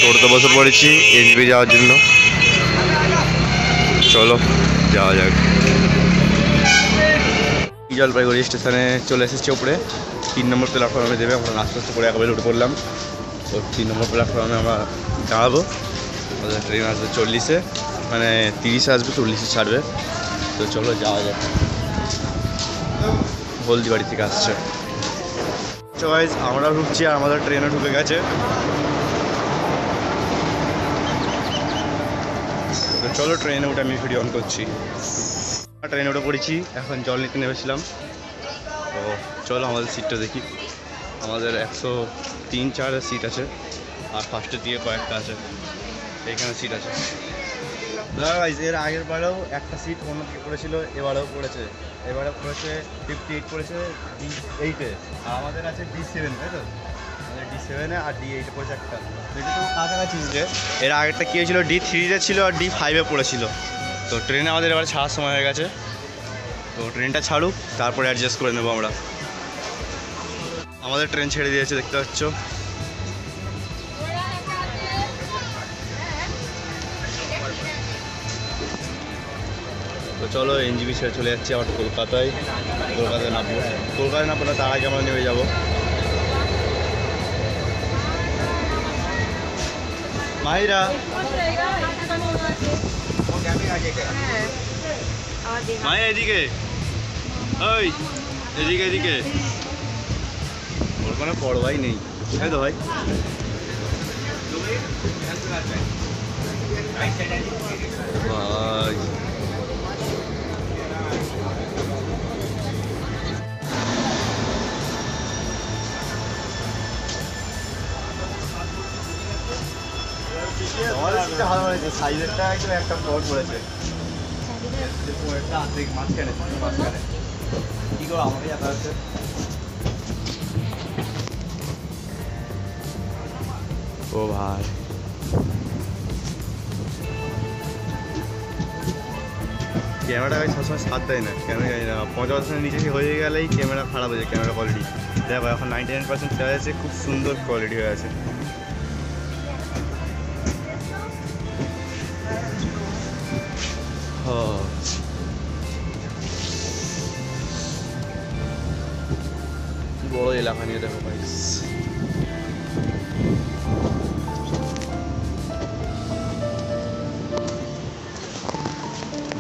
টোটোতে বসে পড়েছি এনজেপি যাওয়ার জন্য। চলো যাওয়া যাক। জলপাইগুড়ি স্টেশনে চলে এসেছি ওপরে। 3 নম্বর প্ল্যাটফর্মে দেবে। আমরা আস্তে আস্তে করে একেবারে উঠে পড়লাম। তো 3 নম্বর প্ল্যাটফর্মে আমরা দাঁড়াবো। আমাদের ট্রেন আসবে 40-এ, মানে 30-এ আসবে, 40-এ ছাড়বে। তো চলো যাওয়া যাক। হলদিবাড়ি থেকে আসছে। গাইস আমরা ঢুকছি আর আমাদের ট্রেনে ঢুকে গেছে। তো চলো ট্রেনে উঠে আমি ভিডিও অন করছি। ট্রেনে উঠে পড়েছি, এখন জল নিতে নেমেছিলাম। তো চলো আমাদের সিটটা দেখি। আমাদের 103-4 সিট আছে, আর ফার্স্টের দিকে কয়েকটা আছে। এইখানে সিট আছে। গাইস এর আগের বারেও একটা সিট অন্য দিকে পড়েছিল, এবারেও পড়েছে। এবারে পড়েছে 58 পড়েছে D8-এ, আর আমাদের আছে D7, তাই তো? আমাদের D7-এ আর D8-এ পড়েছে একটা। এটা তো কাছাকাছি যে এর আগেরটা কী হয়েছিল, D3-তে ছিল আর D5-এ পড়েছিল। তো ট্রেনে আমাদের এবার ছাড়ার সময় হয়ে গেছে। তো ট্রেনটা ছাড়ুক, তারপরে অ্যাডজাস্ট করে নেবো আমরা। আমাদের ট্রেন ছেড়ে দিয়েছে, দেখতে পাচ্ছ। তো চলো এনজেপি ছেড়ে চলে যাচ্ছি আবার কলকাতায়। কলকাতায় নামবো। কলকাতায় নামবো না, তার আগে আমরা নেমে যাবো। মাহিরা, মাহিরা এদিকে, ওই এদিকে এদিকে। ওর কোনো পড়বাই নেই, তাই তো ভাই? ভাই ভালো হয়েছে, সাইজেরটা একদম একটা বড় পড়েছে। মাঝখানে মাঝখানে কি করো আমাকে যাতায়াত। ও ভাই ক্যামেরা সবসময় সাথ দেয় না, কেন জানি না। 50% নিচে হয়ে গেলেই ক্যামেরা খারাপ হয়ে যায়। ক্যামেরা কোয়ালিটি দেখো এখন 99% দেওয়া আছে, খুব সুন্দর কোয়ালিটি হয়ে আছে। কি বড় এলাকা নিয়ে দেখো ভাই।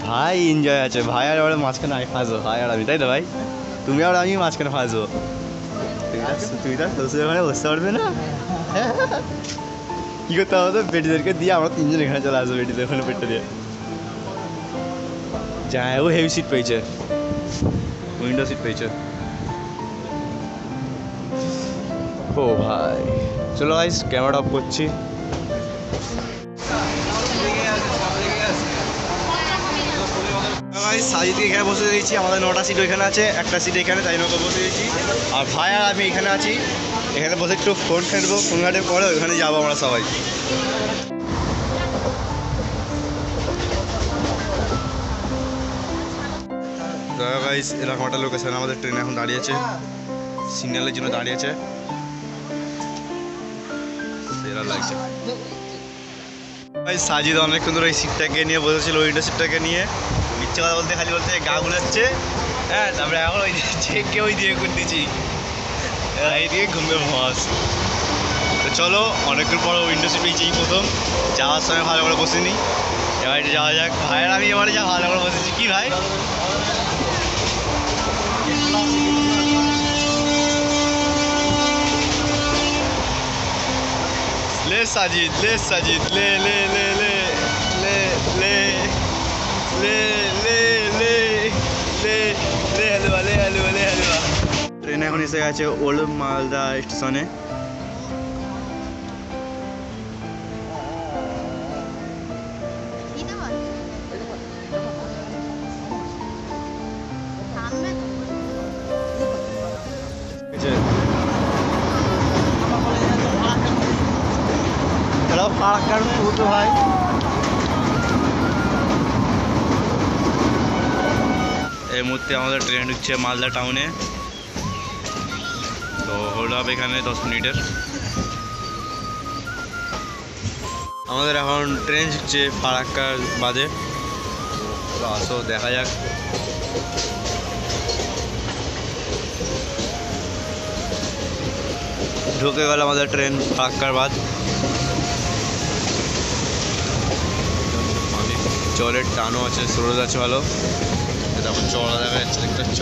ভাই এনজয় আছে ভাই, আর ওরা মাঝখানে ফাঁসবো ভাই আর আমি, তাই তো ভাই? তুমি আর আমি মাঝখানে ফাঁসবো। তুই তার শ্বশুর ওখানে বসতে পারবে না। কী করতে হবে? তো বেটিদেরকে দিয়ে আমরা 3 জন এখানে চলে আসবো। বেটিদের ওখানে পেটটা দিয়ে যায়। ও হেভি সিট পেয়েছে, উইন্ডো সিট পেয়েছে। ও ভাই চলো গাইস ক্যামেরা অফ করছি। সাজিতে এখানে বসে দিয়েছি। আমাদের 9টা সিট ওইখানে আছে, একটা সিট এখানে, তাই নৌকা বসে দিয়েছি। আর ভাই আর আমি এখানে আছি। এখানে বসে একটু ফোন ঘাঁটবো, ফোন ঘাঁটার পরে ওইখানে যাবো আমরা সবাই। গাইস এরকম একটা লোকেশন আমাদের ট্রেন এখন দাঁড়িয়েছে, সিগন্যালের জন্য দাঁড়িয়েছে। সেরা লাগছে। সাজিদ অনেকক্ষণ ধরে ওই সিটটাকে নিয়ে বসেছিল, উইন্ডো সিটটাকে নিয়ে। ইচ্ছে কথা বলতে খালি বলতে গা গুলাচ্ছে। হ্যাঁ তারপরে এখন ওই চেককে ওই দিয়ে করে দিচ্ছি, এই দিয়ে ঘুমবে মাস। তো চলো অনেকক্ষণ পর উইন্ডো সিট পেয়েছি প্রথম। যাওয়ার সময় ভালো করে বসিনি, এবার একটু যাওয়া যাক। ভাইয়ের আমি এবারে যা ভালো করে বসেছি। কি ভাই ले साजिद ले साजिद ले ले ले ले ले ले ले ले ले ले ले हलवा ले हलवा ले हलवा। ट्रेन এখন এসে গেছে ওল্ড মালদা স্টেশনে। ফারাক্কার তো ভাই এই মুহূর্তে আমাদের ট্রেন ঢুকছে মালদা টাউনে। তো হোল্ড আপ এখানে 10 মিনিটের। আমাদের এখন ট্রেন ঢুকছে ফারাক্কার বাদে, তো আসো দেখা যাক। ঢুকে গেল আমাদের ট্রেন ফারাক্কার বাদ। জলের টানও আছে, স্রোত আছে ভালো, তখন চড়া দেখা যাচ্ছে, দেখতে পাচ্ছ।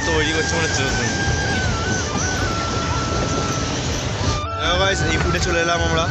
তৈরি করছে মনে হচ্ছে নতুন। এই ফুটে চলে এলাম আমরা।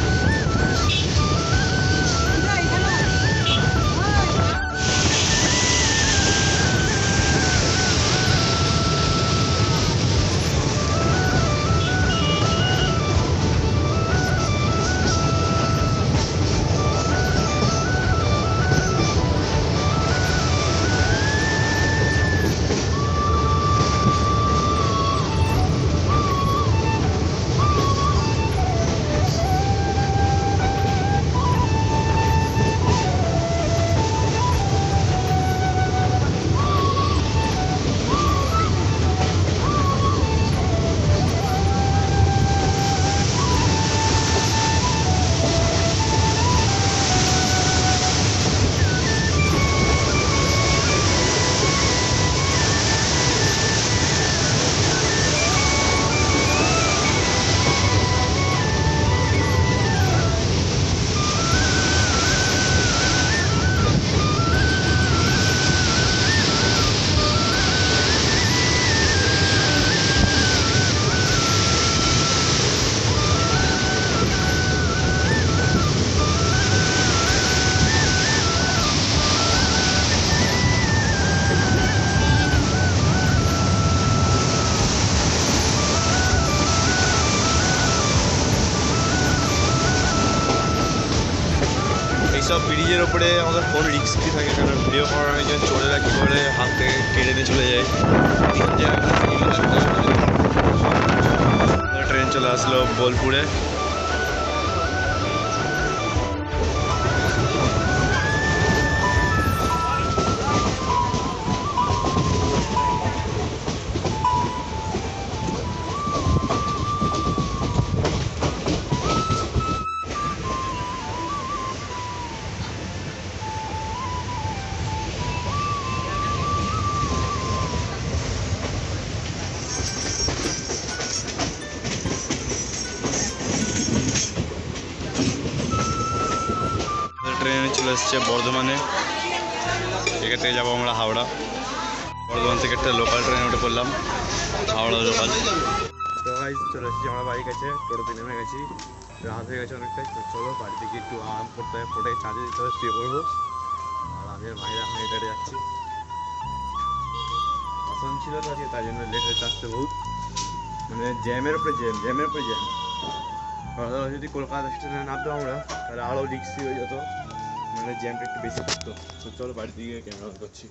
এইসব ব্রিজের ওপরে আমাদের ফোন রিস্কি থাকে, কারণ ভিডিও করার অনেক জন চলে রাখি করে হাত থেকে কেড়ে নিয়ে চলে যায়। ট্রেন চলে আসলো বোলপুরে। ট্রেনে চলে এসছে বর্ধমানে, এখান থেকে যাবো আমরা হাওড়া। বর্ধমান থেকে একটা লোকাল ট্রেনে উঠে পড়লাম, হাওড়া লোকাল। তো ভাই চলে এসেছি আমরা বাড়ির কাছে, টোটোতে নেমে গেছি, রাত হয়ে গেছে অনেকটাই। তো চলো বাড়ি থেকে একটু আরাম করতে হবে, ফোটায় চাঁদে দিতে হবে, শুয়ে পড়বো। আর আমি আর ভাইরা এখন হেঁটে যাচ্ছি, আসান ছিল তো আজকে, তাই জন্য লেট হয়েছে আসতে বহুত, মানে জ্যামের উপরে জ্যামের উপরে জ্যাম। যদি কলকাতা স্টেশনে নামতো আমরা তাহলে আরও রিক্সি হয়ে যেত, মানে জ্যামটা একটু বেশি থাকতো। তো চলো বাড়ির দিকে ক্যামেরা করছি।